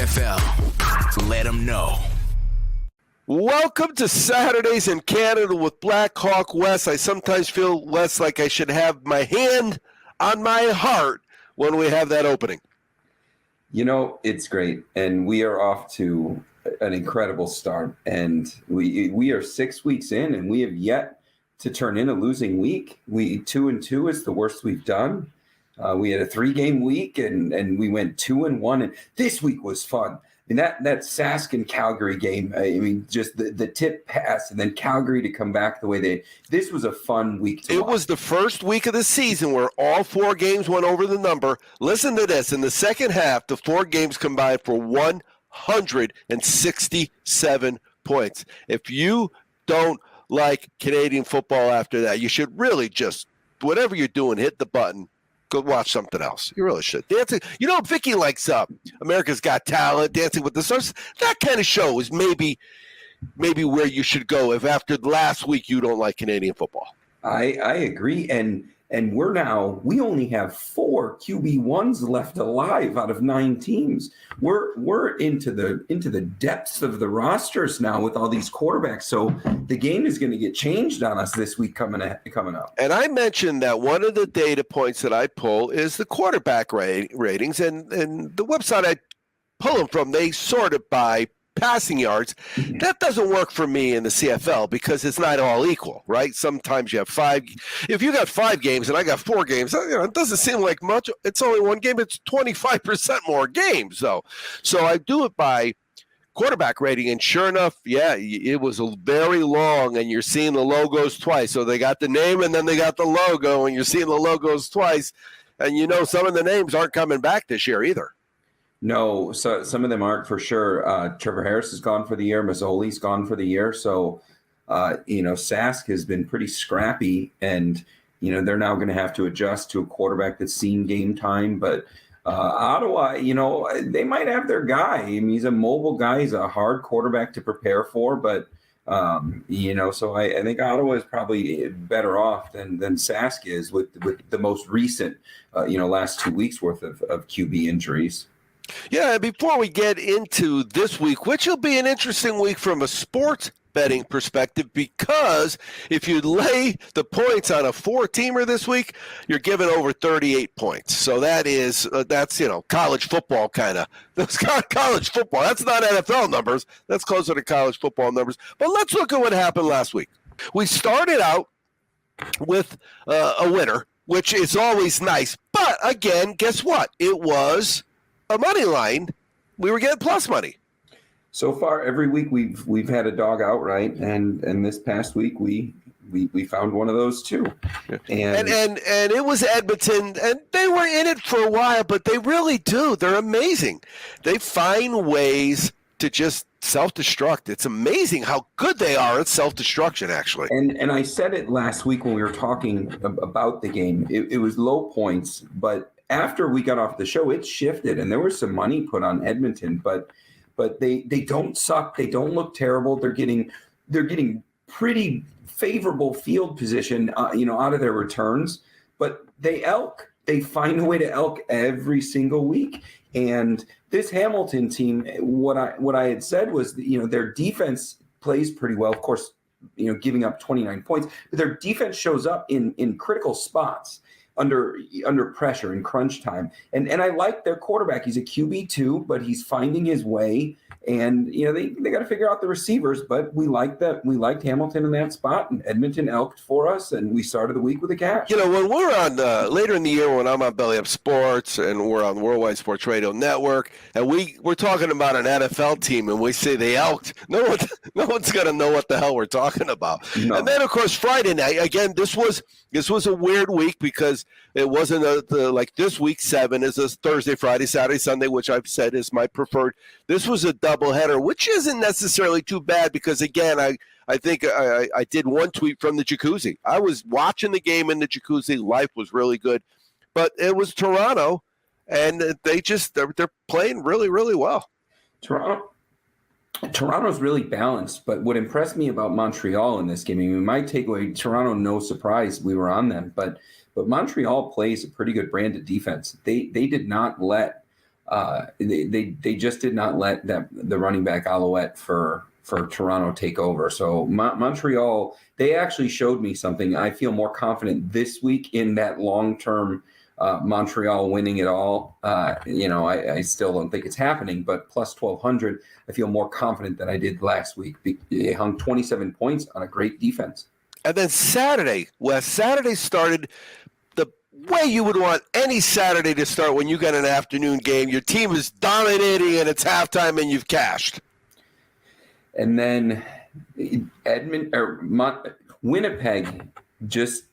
NFL. Let them know. Welcome to Saturdays in Canada with Black Hawk Wes. I sometimes feel less like I should have my hand on my heart when we have that opening. You know, it's great, and we are off to an incredible start. And we are 6 weeks in, and we have yet to turn in a losing week. 2-2 is the worst we've done. We had a 3-game week, and we went 2-1. And this week was fun. I mean, that Sask and Calgary game, I mean, just the tip pass and then Calgary to come back the way this was a fun week to watch. It was the first week of the season where all 4 games went over the number. Listen to this. In the second half, the 4 games combined for 167 points. If you don't like Canadian football after that, you should really just, whatever you're doing, hit the button. Go watch something else. You really should. Dancing, you know, Vicky likes America's Got Talent, Dancing with the Stars. That kind of show is maybe where you should go if after last week you don't like Canadian football. I agree, and we only have 4 QB1s left alive out of 9 teams. We're into the depths of the rosters now with all these quarterbacks. So the game is going to get changed on us this week coming up. And I mentioned that one of the data points that I pull is the quarterback ratings, and the website I pull them from, they sort it by passing yards. That doesn't work for me in the CFL because it's not all equal, right? Sometimes you have 5. If you got 5 games and I got 4 games, it doesn't seem like much. It's only 1 game. It's 25% more games, though. So I do it by quarterback rating, and sure enough, yeah, it was very long, and you're seeing the logos twice. So they got the name and then they got the logo, and you're seeing the logos twice. And you know some of the names aren't coming back this year either. No, so some of them aren't for sure. Trevor Harris is gone for the year. Mazzoli's gone for the year. So, Sask has been pretty scrappy, and, they're now going to have to adjust to a quarterback that's seen game time. But Ottawa, they might have their guy. I mean, he's a mobile guy. He's a hard quarterback to prepare for. But, so I think Ottawa is probably better off than Sask is with the most recent, last 2 weeks worth of QB injuries. Yeah, before we get into this week, which will be an interesting week from a sports betting perspective, because if you lay the points on a 4-teamer this week, you're giving over 38 points. So that's college football kind of. That's college football. That's not NFL numbers. That's closer to college football numbers. But let's look at what happened last week. We started out with a winner, which is always nice. But again, guess what? It was a money line. We were getting plus money. So far, every week we've had a dog outright, and this past week we found one of those too. And it was Edmonton, and they were in it for a while, but they really do. They're amazing. They find ways to just self-destruct. It's amazing how good they are at self-destruction, actually. And I said it last week when we were talking about the game. It was low points, but after we got off the show, it shifted, and there was some money put on Edmonton, but they don't suck. They don't look terrible. They're getting pretty favorable field position, out of their returns. But they find a way to elk every single week. And this Hamilton team, what I had said was, their defense plays pretty well. Of course, giving up 29 points, but their defense shows up in critical spots. Under pressure in crunch time. And I like their quarterback. He's a QB2, but he's finding his way. And, they got to figure out the receivers, but we liked Hamilton in that spot, and Edmonton elked for us, and we started the week with a cash. When we're on later in the year, when I'm on Belly Up Sports and we're on Worldwide Sports Radio Network, and we're talking about an NFL team, and we say they elked, no one's going to know what the hell we're talking about. No. And then, of course, Friday night, again, this was a weird week because it wasn't like this week 7 is a Thursday, Friday, Saturday, Sunday, which I've said is my preferred. This was a doubleheader, which isn't necessarily too bad because, again, I think I did one tweet from the jacuzzi. I was watching the game in the jacuzzi. Life was really good. But it was Toronto, and they're playing really, really well. Toronto's really balanced, but what impressed me about Montreal in this game, I mean, my takeaway, Toronto, no surprise, we were on them, but Montreal plays a pretty good brand of defense. They did not let They just did not let the running back Alouette for Toronto take over. So Montreal, they actually showed me something. I feel more confident this week in that long-term Montreal winning it all. I still don't think it's happening, but plus 1,200, I feel more confident than I did last week. They hung 27 points on a great defense. And then Saturday started the way you would want any Saturday to start when you got an afternoon game. Your team is dominating and it's halftime and you've cashed. And then Winnipeg just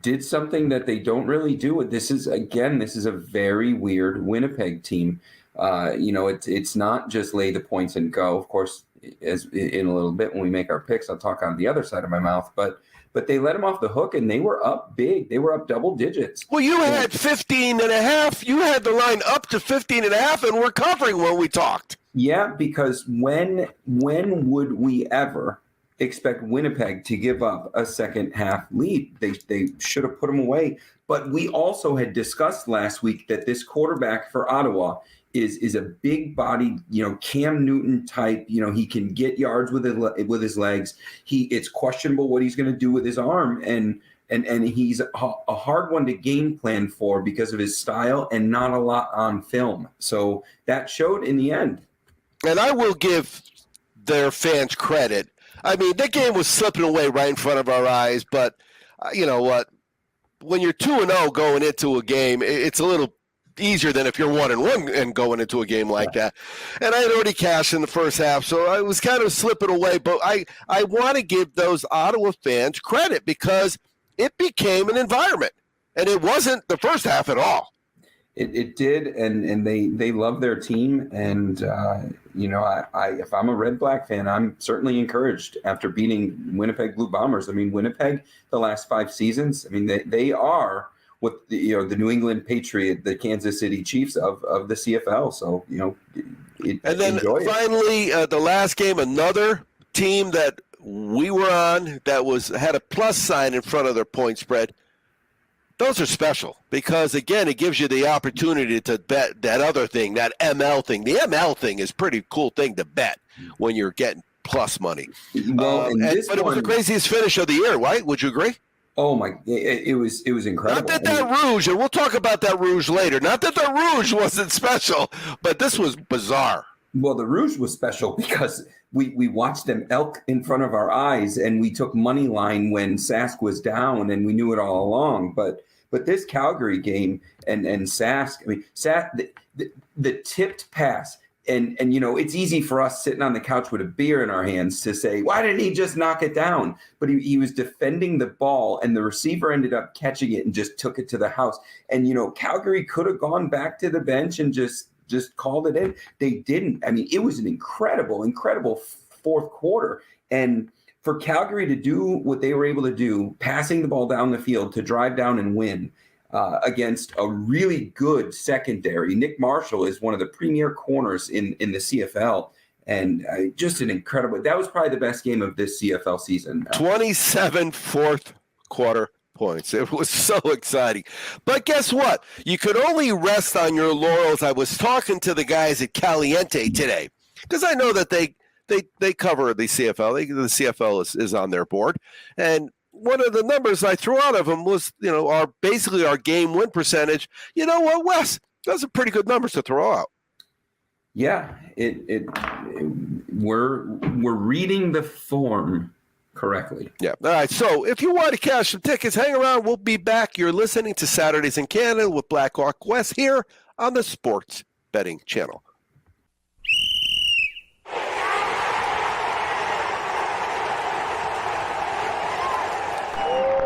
did something that they don't really do. This is a very weird Winnipeg team. It's not just lay the points and go. Of course, as in a little bit when we make our picks, I'll talk on the other side of my mouth. But they let them off the hook, and they were up big. They were up double digits. Well, you had 15.5. You had the line up to 15.5, and we're covering when we talked. Yeah, because when would we ever expect Winnipeg to give up a second half lead? They should have put them away. But we also had discussed last week that this quarterback for Ottawa is a big bodied, Cam Newton type. He can get yards with his legs. It's questionable what he's going to do with his arm, and he's a hard one to game plan for because of his style and not a lot on film. So that showed in the end. And I will give their fans credit. I mean, that game was slipping away right in front of our eyes, but you know what? When you're 2-0 going into a game, it's a little easier than if you're 1-1 and going into a game like that. And I had already cashed in the first half, so I was kind of slipping away. But I want to give those Ottawa fans credit because it became an environment, and it wasn't the first half at all. It did, and they love their team. And, if I'm a Red Black fan, I'm certainly encouraged after beating Winnipeg Blue Bombers. I mean, Winnipeg, the last 5 seasons, I mean, they are what the New England Patriot, the Kansas City Chiefs of the CFL. So, and then finally, the last game, another team that we were on that had a plus sign in front of their point spread. Those are special because, again, it gives you the opportunity to bet that other thing, that ML thing. The ML thing is a pretty cool thing to bet when you're getting plus money. Well, but it was the craziest finish of the year, right? Would you agree? Oh, my. It was incredible. Not that Rouge, and we'll talk about that Rouge later. Not that the Rouge wasn't special, but this was bizarre. Well, the Rouge was special because we watched them elk in front of our eyes, and we took money line when Sask was down, and we knew it all along. But this Calgary game and Sask, I mean, the tipped pass, and it's easy for us sitting on the couch with a beer in our hands to say, why didn't he just knock it down? But he was defending the ball, and the receiver ended up catching it and just took it to the house. And Calgary could have gone back to the bench and just called it in. They didn't. I mean, it was an incredible fourth quarter. And for Calgary to do what they were able to do, passing the ball down the field to drive down and win against a really good secondary. Nick Marshall is one of the premier corners in the CFL. And just an incredible, that was probably the best game of this CFL season. 27 fourth quarter points. It was so exciting. But guess what? You could only rest on your laurels. I was talking to the guys at Caliente today because I know that they cover the CFL. The CFL is on their board. And one of the numbers I threw out of them was, our game win percentage. You know what, Wes? Those are pretty good numbers to throw out. Yeah, we're reading the form correctly. Yeah. All right. So if you want to cash some tickets, hang around. We'll be back. You're listening to Saturdays in Canada with Blackhawk West here on the Sports Betting Channel.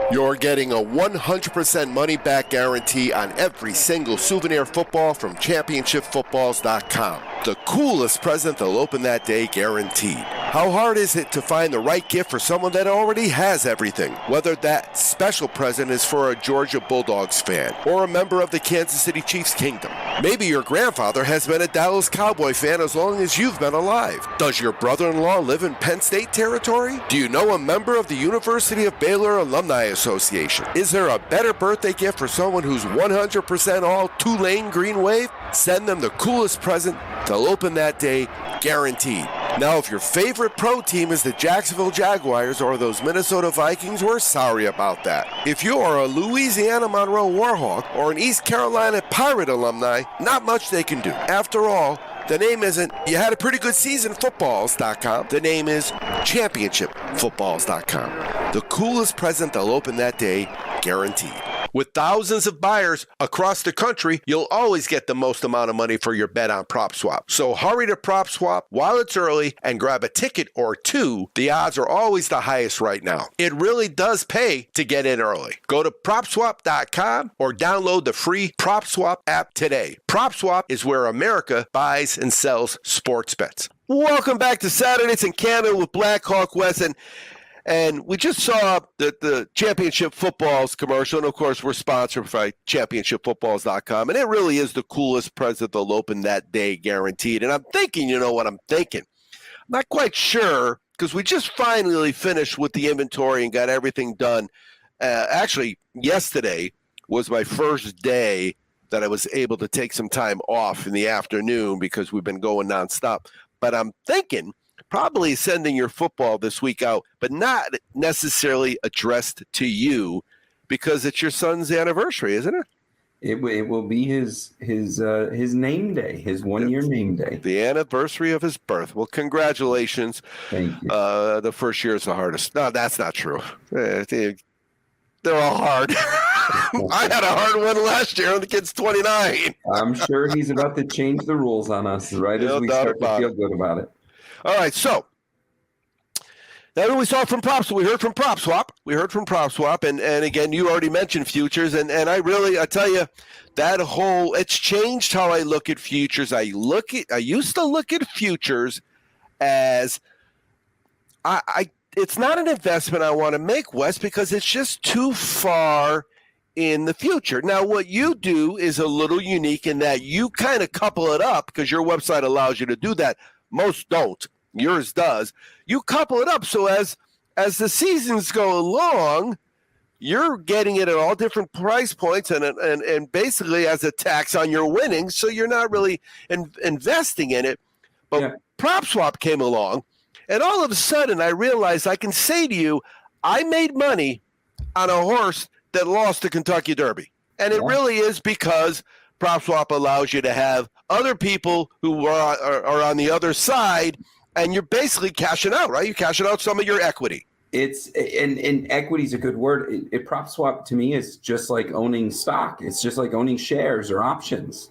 You're getting a 100% money-back guarantee on every single souvenir football from ChampionshipFootballs.com. The coolest present they'll open that day, guaranteed. How hard is it to find the right gift for someone that already has everything? Whether that special present is for a Georgia Bulldogs fan or a member of the Kansas City Chiefs kingdom. Maybe your grandfather has been a Dallas Cowboy fan as long as you've been alive. Does your brother-in-law live in Penn State territory? Do you know a member of the University of Baylor Alumni Association? Is there a better birthday gift for someone who's 100% all Tulane Green Wave? Send them the coolest present they'll open that day, guaranteed. Now, if your favorite pro team is the Jacksonville Jaguars or those Minnesota Vikings, we're sorry about that. If you are a Louisiana Monroe Warhawk or an East Carolina Pirate alumni, not much they can do. After all, the name isn't "You had a pretty good season footballs.com." The name is championshipfootballs.com. The coolest present they'll open that day, guaranteed. With thousands of buyers across the country, you'll always get the most amount of money for your bet on PropSwap. So hurry to PropSwap while it's early and grab a ticket or two. The odds are always the highest right now. It really does pay to get in early. Go to PropSwap.com or download the free PropSwap app today. PropSwap is where America buys and sells sports bets. Welcome back to Saturdays in Canada with Blackhawk West. And we just saw the Championship Footballs commercial, and of course we're sponsored by championshipfootballs.com, and it really is the coolest present they'll open that day, guaranteed. And I'm thinking, you know what I'm thinking? I'm not quite sure, because we just finally finished with the inventory and got everything done. Actually, yesterday was my first day that I was able to take some time off in the afternoon because we've been going nonstop. But I'm thinking probably sending your football this week out, but not necessarily addressed to you because it's your son's anniversary, isn't it? It will be his name day, his 1 year name day. The anniversary of his birth. Well, congratulations. Thank you. The first year is the hardest. No, that's not true. They're all hard. I had a hard one last year and the kid's 29. I'm sure he's about to change the rules on us right as we start to feel good about it. All right, so that's what we saw from Props. We heard from PropSwap. And again, you already mentioned futures, and I tell you, that whole, it's changed how I look at futures. I used to look at futures as it's not an investment I want to make, Wes, because it's just too far in the future. Now, what you do is a little unique in that you kind of couple it up because your website allows you to do that. Most don't. Yours does. You couple it up so as the seasons go along, you're getting it at all different price points and basically as a tax on your winnings, so you're not really investing in it. But yeah. PropSwap came along, and all of a sudden I realized I can say to you, I made money on a horse that lost the Kentucky Derby. And it really is because PropSwap allows you to have other people who are on the other side, and you're basically cashing out, right? You're cashing out some of your equity. And equity is a good word. PropSwap to me is just like owning stock. It's just like owning shares or options.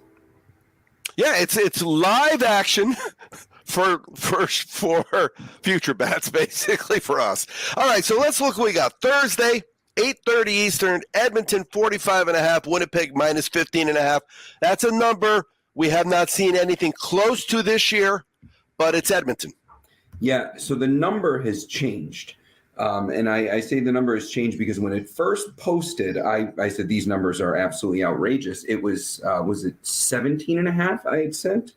Yeah, it's live action for future bets, basically for us. All right, so let's look what we got. Thursday, 8:30 Eastern, Edmonton 45.5, Winnipeg minus 15.5. That's a number we have not seen anything close to this year, but it's Edmonton. Yeah, so the number has changed. And I say the number has changed because when it first posted, I said these numbers are absolutely outrageous. It was it 17.5 I had sent?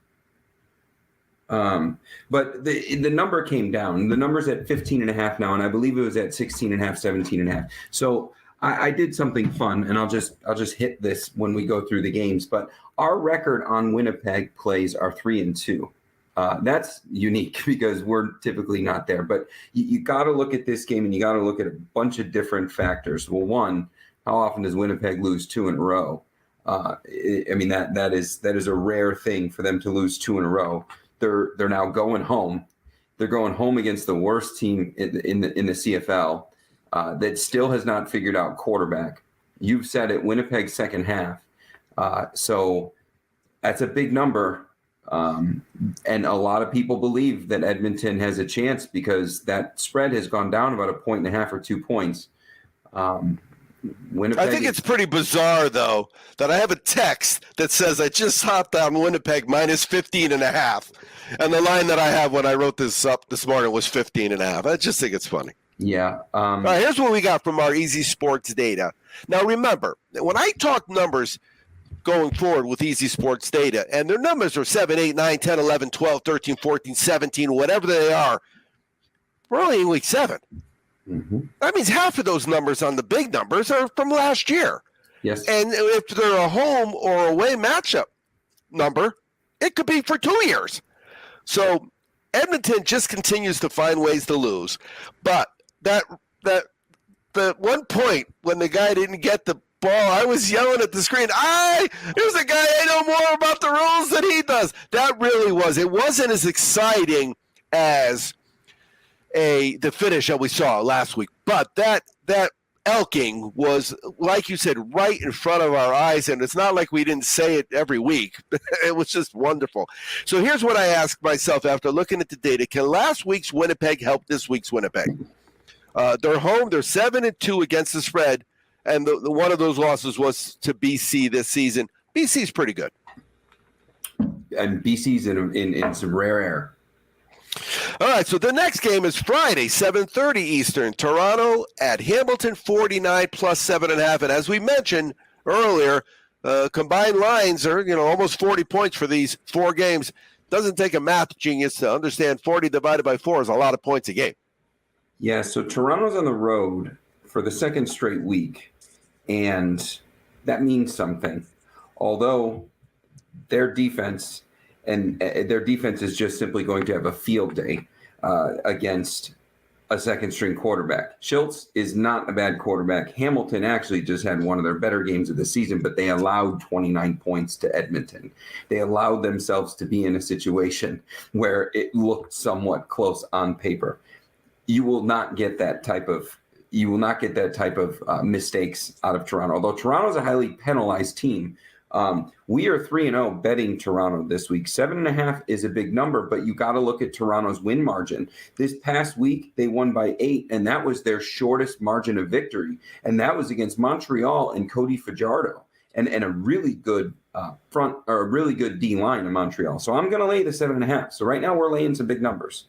But the number came down. The number's at 15.5 now, and I believe it was at 16.5, 17.5. So I did something fun, and I'll just hit this when we go through the games. But our record on Winnipeg plays are 3-2. That's unique because we're typically not there. But you got to look at this game, and you got to look at a bunch of different factors. Well, one, how often does Winnipeg lose 2 in a row? I mean that is a rare thing for them to lose 2 in a row. They're now going home. They're going home against the worst team in the CFL that still has not figured out quarterback. You've said it, Winnipeg second half. So that's a big number. And a lot of people believe that Edmonton has a chance because that spread has gone down about 1.5 or 2 points. Winnipeg. I think it's pretty bizarre, though, that I have a text that says I just hopped on Winnipeg minus 15.5. And the line that I have when I wrote this up this morning was 15.5. I just think it's funny. Yeah. All right, here's what we got from our Easy Sports data. Now, remember, when I talk numbers going forward with Easy Sports data, and their numbers are 7, 8, 9, 10, 11, 12, 13, 14, 17, whatever they are, we're only in week 7. Mm-hmm. That means half of those numbers on the big numbers are from last year. Yes. And if they're a home or away matchup number, it could be for 2 years. So Edmonton just continues to find ways to lose. But that one point when the guy didn't get the ball, I was yelling at the screen, here's a guy I know more about the rules than he does. That really was. It wasn't as exciting as the finish that we saw last week. But that Elking was, like you said, right in front of our eyes, and it's not like we didn't say it every week. It was just wonderful. So here's what I asked myself after looking at the data. Can last week's Winnipeg help this week's Winnipeg? They're home. They're 7-2 against the spread, and the one of those losses was to BC this season. BC's pretty good. And BC's in some rare air. All right, so the next game is Friday, 7:30 Eastern. Toronto at Hamilton, 49 plus 7.5. And as we mentioned earlier, combined lines are almost 40 points for these 4 games. Doesn't take a math genius to understand 40 divided by 4 is a lot of points a game. Yeah, so Toronto's on the road for the second straight week, and that means something. Although their defense is just simply going to have a field day against a second-string quarterback. Schultz is not a bad quarterback. Hamilton actually just had one of their better games of the season, but they allowed 29 points to Edmonton. They allowed themselves to be in a situation where it looked somewhat close on paper. You will not get that type of mistakes out of Toronto. Although Toronto is a highly penalized team, we are 3-0 betting Toronto this week. 7.5 is a big number, but you got to look at Toronto's win margin. This past week, they won by 8, and that was their shortest margin of victory. And that was against Montreal and Cody Fajardo and a really good front or a really good D line in Montreal. So I'm going to lay the 7.5. So right now we're laying some big numbers.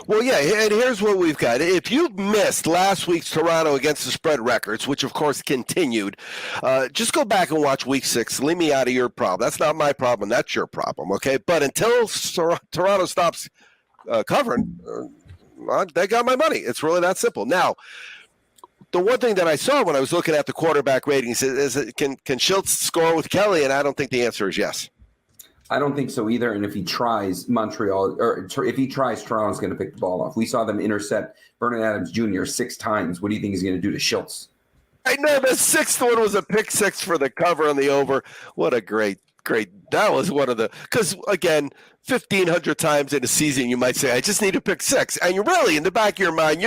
Well, yeah, and here's what we've got. If you missed last week's Toronto against the spread records, which of course continued, just go back and watch week 6. Leave me out of your problem. That's not my problem. That's your problem, okay? But until Toronto stops covering, they got my money. It's really that simple. Now, the one thing that I saw when I was looking at the quarterback ratings is can Schultz score with Kelly? And I don't think the answer is yes. I don't think so either. And if he tries, Toronto's going to pick the ball off. We saw them intercept Vernon Adams Jr. 6 times. What do you think he's going to do to Schultz? I know the 6th one was a pick 6 for the cover on the over. What a great. That was one of because again, 1,500 times in a season, you might say, I just need to pick 6. And you really, in the back of your mind,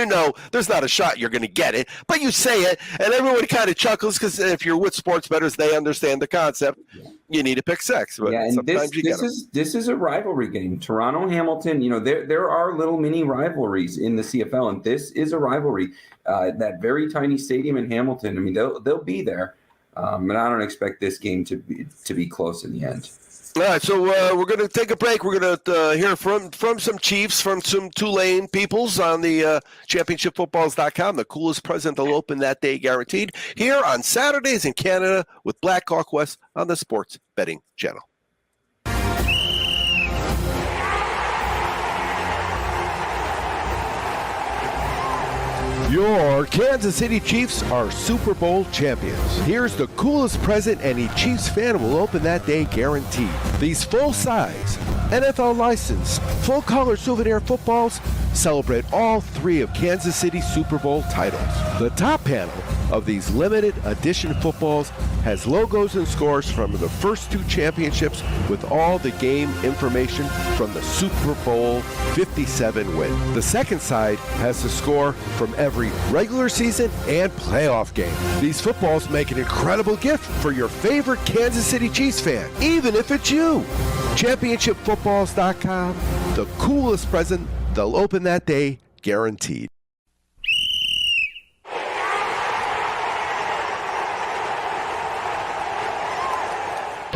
there's not a shot you're going to get it. But you say it, and everyone kind of chuckles because if you're with sports bettors, they understand the concept. Yeah. You need to pick 6. But yeah, and this is a rivalry game. Toronto-Hamilton, there are little mini rivalries in the CFL, and this is a rivalry. That very tiny stadium in Hamilton, I mean, they'll be there. And I don't expect this game to be close in the end. All right, so we're going to take a break. We're going to hear from some Chiefs, from some Tulane peoples on the championshipfootballs.com. The coolest present they'll open that day, guaranteed. Here on Saturdays in Canada with Black Hawk West on the Sports Betting Channel. Your Kansas City Chiefs are Super Bowl champions. Here's the coolest present any Chiefs fan will open that day, guaranteed. These full-size, NFL licensed, full-color souvenir footballs celebrate all 3 of Kansas City's Super Bowl titles. The top panel of these limited edition footballs has logos and scores from the first 2 championships with all the game information from the Super Bowl 57 win. The second side has the score from every regular season and playoff game. These footballs make an incredible gift for your favorite Kansas City Chiefs fan, even if it's you. Championshipfootballs.com, the coolest present they'll open that day, guaranteed.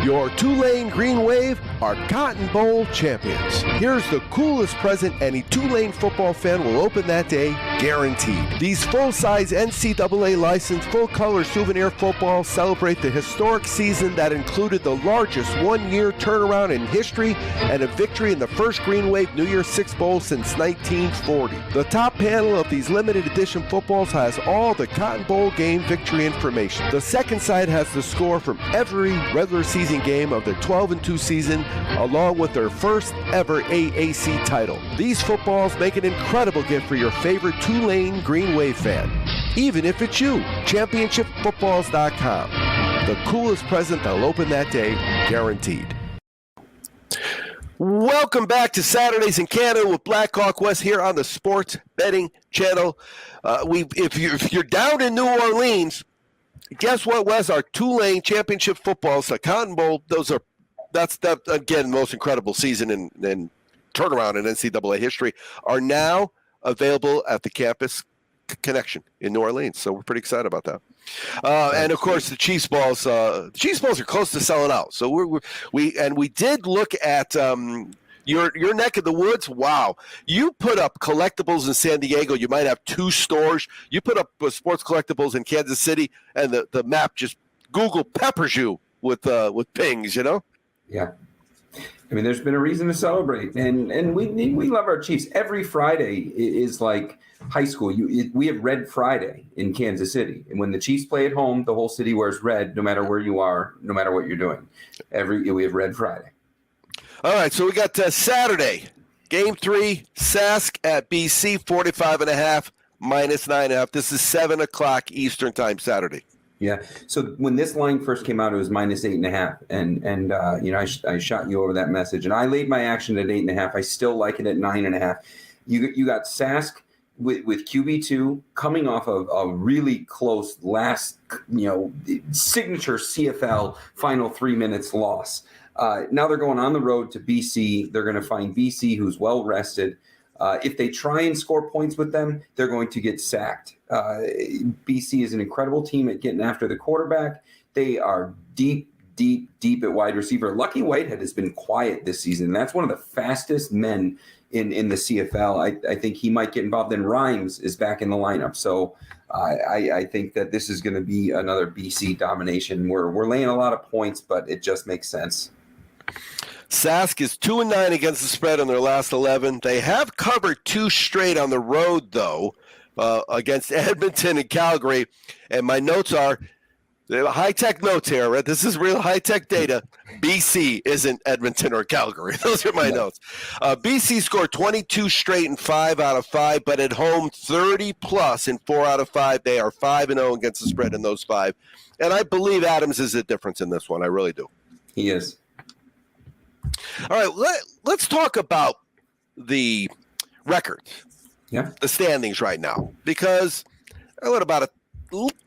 Your Tulane Green Wave are Cotton Bowl champions. Here's the coolest present any Tulane football fan will open that day, guaranteed. These full-size NCAA licensed full-color souvenir footballs celebrate the historic season that included the largest one-year turnaround in history and a victory in the first Green Wave New Year's Six Bowl since 1940. The top panel of these limited edition footballs has all the Cotton Bowl game victory information. The second side has the score from every regular season game of the 12-2 season, along with their first ever AAC title. These footballs make an incredible gift for your favorite Tulane Green Wave fan, even if it's you. ChampionshipFootballs.com. The coolest present they'll open that day, guaranteed. Welcome back to Saturdays in Canada with Blackhawk West here on the Sports Betting Channel. If you're down in New Orleans, guess what, Wes? Our Tulane championship footballs, the Cotton Bowl, that's again, most incredible season and turnaround in NCAA history, are now available at the Campus Connection in New Orleans. So we're pretty excited about that. And of course, the Chiefs balls. The Chiefs balls are close to selling out. So we did look at your neck of the woods. Wow, you put up collectibles in San Diego. You might have 2 stores. You put up sports collectibles in Kansas City, and the map just Google peppers you with pings. You know. Yeah. I mean, there's been a reason to celebrate, and we love our Chiefs. Every Friday is like high school. We have Red Friday in Kansas City, and when the Chiefs play at home, the whole city wears red, no matter where you are, no matter what you're doing. We have Red Friday. All right, so we got Saturday, Game 3, Sask at BC, 45.5 minus 9.5. This is 7 o'clock Eastern time Saturday. Yeah. So when this line first came out, it was minus 8.5, and I shot you over that message, and I laid my action at 8.5. I still like it at 9.5. You got Sask with QB2 coming off of a really close last signature CFL final 3 minutes loss. Now they're going on the road to BC. They're going to find BC, who's well rested. If they try and score points with them, they're going to get sacked. BC is an incredible team at getting after the quarterback. They are deep at wide receiver. Lucky Whitehead has been quiet this season. That's one of the fastest men in the CFL. I think he might get involved. And Rhymes is back in the lineup. So I think that this is going to be another BC domination. We're laying a lot of points, but it just makes sense. Sask is 2-9 against the spread in their last 11. They have covered 2 straight on the road, though, against Edmonton and Calgary. And my notes are high-tech notes here, right? This is real high-tech data. BC isn't Edmonton or Calgary. Those are my notes. BC scored 22 straight in 5 out of 5, but at home 30-plus in 4 out of 5. They are 5-0 against the spread in those 5. And I believe Adams is the difference in this one. I really do. He is. All right, let's talk about the records, the standings right now, because what about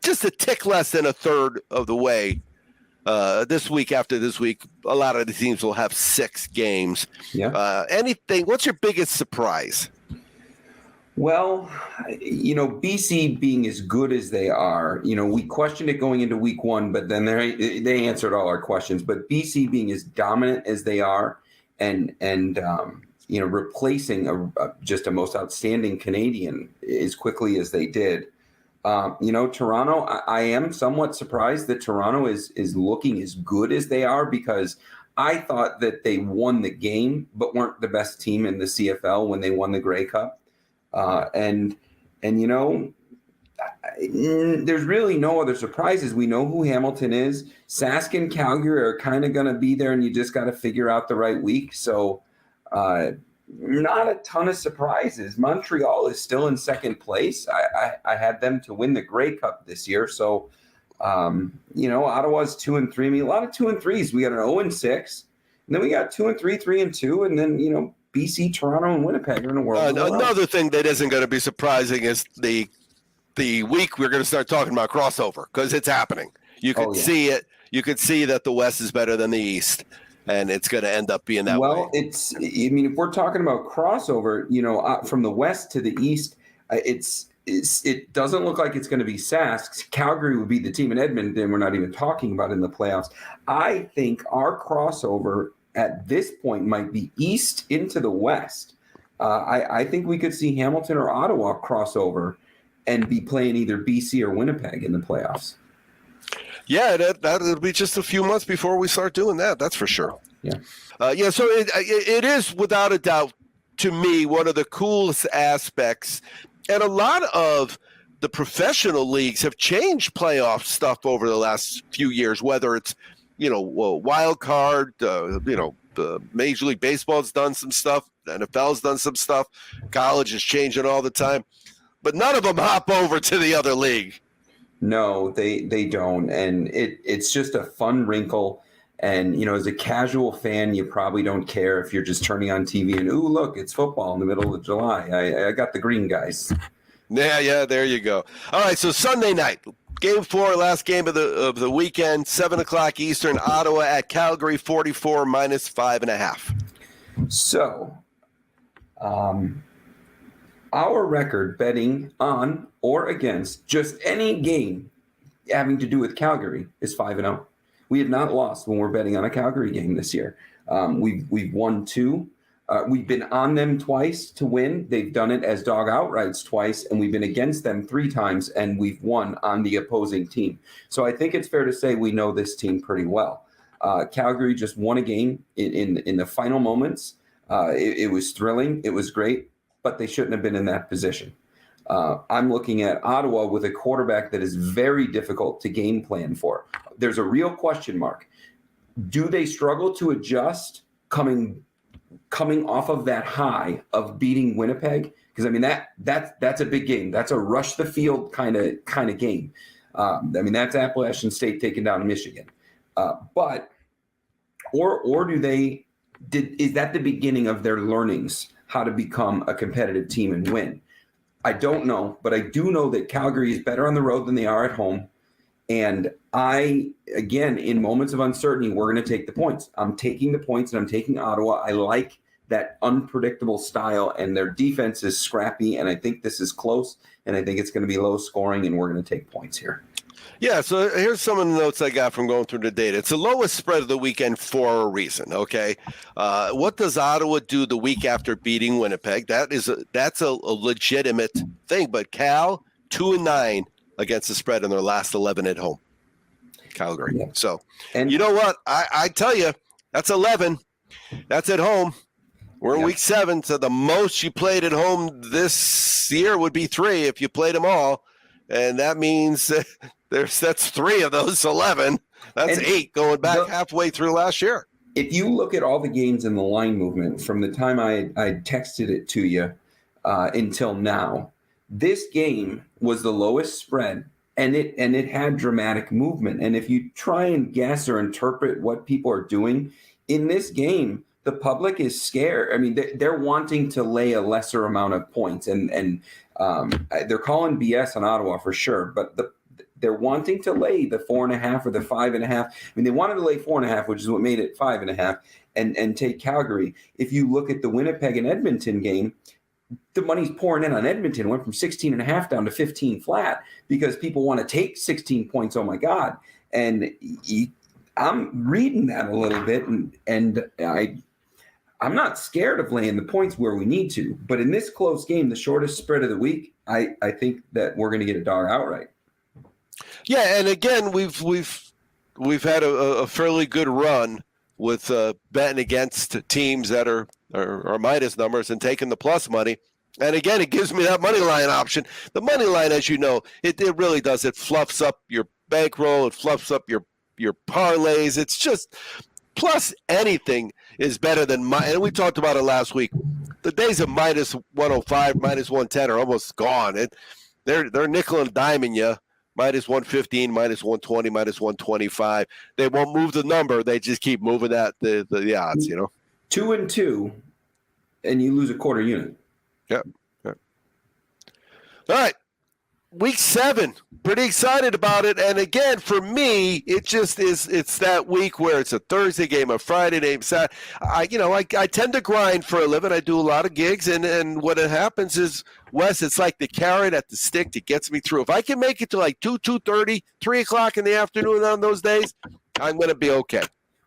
just a tick less than a third of the way this week. After this week, a lot of the teams will have 6 games. Yeah. What's your biggest surprise? Well, BC being as good as they are, we questioned it going into week 1, but then they answered all our questions. But BC being as dominant as they are and replacing just a most outstanding Canadian as quickly as they did. Toronto, I am somewhat surprised that Toronto is looking as good as they are, because I thought that they won the game but weren't the best team in the CFL when they won the Grey Cup. There's really no other surprises. We know who Hamilton is. Sask and Calgary are kind of going to be there, and you just got to figure out the right week. So not a ton of surprises. Montreal is still in second place. I had them to win the Grey Cup this year. So, Ottawa's 2-3. I mean, a lot of 2-3s. We got an 0-6, and then we got 2-3, 3-2, and then, BC, Toronto, and Winnipeg are in the world. Another thing that isn't going to be surprising is the week we're going to start talking about crossover, because it's happening. You could see it. You could see that the West is better than the East, and it's going to end up being that way. Well, if we're talking about crossover, from the West to the East, it's it doesn't look like it's going to be Sask. Calgary would be the team in Edmonton we're not even talking about in the playoffs. I think our crossover at this point might be east into the west. I think we could see Hamilton or Ottawa crossover and be playing either BC or Winnipeg in the playoffs. Yeah, that'll be just a few months before we start doing that. That's for sure. Yeah. So it is without a doubt, to me, one of the coolest aspects. And a lot of the professional leagues have changed playoff stuff over the last few years, whether it's, wild card, Major League Baseball's done some stuff, the NFL's done some stuff, college is changing all the time, but none of them hop over to the other league. No, they don't. And it's just a fun wrinkle. And, as a casual fan, you probably don't care if you're just turning on TV and, ooh, look, it's football in the middle of July. I got the green guys. Yeah, there you go. All right, so Sunday night, Game 4, last game of the weekend, 7 o'clock Eastern, Ottawa at Calgary, 44 minus 5.5. So, our record betting on or against just any game having to do with Calgary is 5-0. We have not lost when we're betting on a Calgary game this year. We've won 2. We've been on them twice to win. They've done it as dog outrights twice, and we've been against them 3 times, and we've won on the opposing team. So I think it's fair to say we know this team pretty well. Calgary just won a game in the final moments. It was thrilling. It was great, but they shouldn't have been in that position. I'm looking at Ottawa with a quarterback that is very difficult to game plan for. There's a real question mark. Do they struggle to adjust coming off of that high of beating Winnipeg? Because that's a big game. That's a rush the field kind of game. That's Appalachian State taking down Michigan. But do they? Is that the beginning of their learnings how to become a competitive team and win? I don't know, but I do know that Calgary is better on the road than they are at home. And again, in moments of uncertainty, we're going to take the points. I'm taking the points, and I'm taking Ottawa. I like that unpredictable style, and their defense is scrappy, and I think this is close, and I think it's going to be low scoring, and we're going to take points here. Yeah, so here's some of the notes I got from going through the data. It's the lowest spread of the weekend for a reason, okay? What does Ottawa do the week after beating Winnipeg? That's a legitimate thing, but Cal, 2-9 against the spread in their last 11 at home. Calgary. Yeah. So, and you know what? I tell you, that's 11. That's at home. We're in week 7, so the most you played at home this year would be 3 if you played them all. And that means that's 3 of those 11. That's 8 going back halfway through last year. If you look at all the games in the line movement from the time I texted it to you until now, this game was the lowest spread, and it had dramatic movement. And if you try and guess or interpret what people are doing in this game, the public is scared. I mean, they're wanting to lay a lesser amount of points, and they're calling BS on Ottawa for sure, but they're wanting to lay the 4.5 or the 5.5. I mean, they wanted to lay 4.5, which is what made it 5.5, and take Calgary. If you look at the Winnipeg and Edmonton game, the money's pouring in on Edmonton. It went from 16.5 down to 15 flat because people want to take 16 points. Oh my God. And I'm reading that a little bit, and I'm not scared of laying the points where we need to, but in this close game, the shortest spread of the week, I think that we're going to get a dog outright. Yeah, and again, we've had a fairly good run with betting against teams that are minus numbers and taking the plus money. And again, it gives me that money line option. The money line, as you know, it really does. It fluffs up your bankroll. It fluffs up your parlays. It's just plus anything is better than and we talked about it last week. The days of minus 105, minus 110 are almost gone. They're nickel and diming you. Minus 115, minus 120, minus 125. They won't move the number. They just keep moving the odds, 2-2, and you lose a quarter unit. Yep. All right. Week 7. Pretty excited about it. And again, for me, it just is. It's that week where it's a Thursday game, a Friday game, Saturday. I tend to grind for a living. I do a lot of gigs, and what happens is Wes, it's like the carrot at the stick that gets me through. If I can make it to like 2:30, 3 o'clock in the afternoon on those days, I'm going to be okay.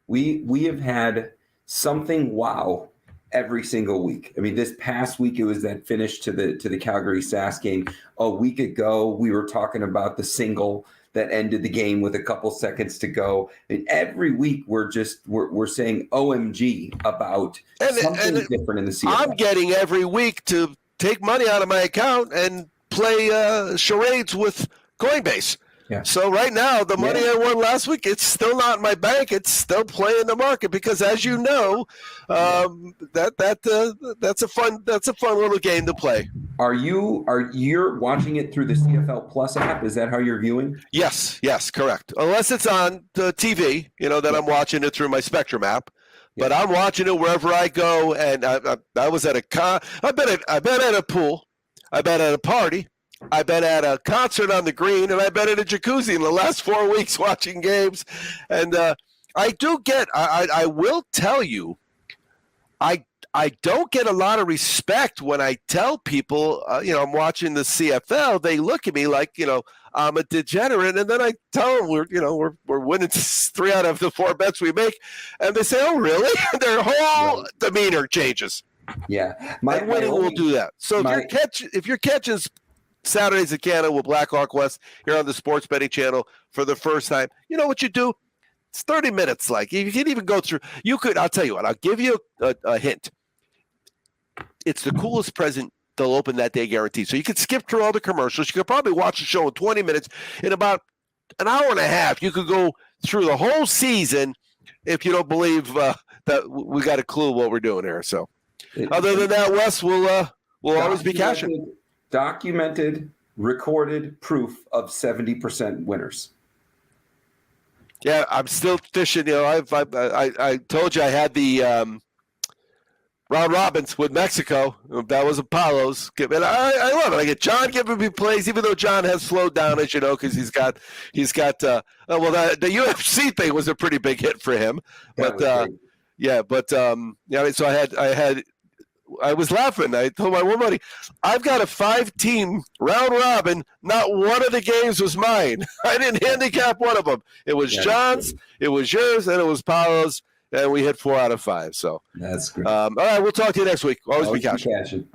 We have had something wow every single week. I mean, this past week it was that finish to the Calgary SAS game. A week ago, we were talking about the single that ended the game with a couple seconds to go. And every week we're saying OMG about something different in the CFL. I'm getting every week to take money out of my account and play charades with Coinbase. Yeah. So right now, the money I won last week, it's still not in my bank. It's still playing the market because, as you know, that's a fun little game to play. Are you watching it through the CFL Plus app? Is that how you're viewing? Yes, correct. Unless it's on the TV, then I'm watching it through my Spectrum app. But I'm watching it wherever I go, and I was at I bet at a pool, I bet at a party. I've been at a concert on the green, and I've been at a jacuzzi in the last 4 weeks watching games. And I will tell you, I don't get a lot of respect when I tell people, I'm watching the CFL. They look at me like, I'm a degenerate. And then I tell them we're winning 3 out of the 4 bets we make. And they say, oh, really? Their whole demeanor changes. Yeah. And winning will do that. So if you're catching Saturdays in Canada with Blackhawk West here on the Sports Betting Channel for the first time, you know what you do? It's 30 minutes. Like you can even go through. I'll tell you what. I'll give you a hint. It's the coolest present they'll open that day, guaranteed. So you can skip through all the commercials. You could probably watch the show in 20 minutes. In about an hour and a half, you could go through the whole season if you don't believe that we got a clue what we're doing here. So other than that, Wes, we'll always be cashing. Documented, recorded proof of 70% winners. Yeah, I'm still fishing. I told you I had the round robins with Mexico. That was Apollo's. And I love it. I get John giving me plays, even though John has slowed down, as you know, because he's got. The UFC thing was a pretty big hit for him. So I was laughing. I told my woman, I've got a 5-team round robin. Not one of the games was mine. I didn't handicap one of them. It was John's, it was yours, and it was Paolo's, and we hit 4 out of 5. So that's great. All right, we'll talk to you next week. Always be cashing.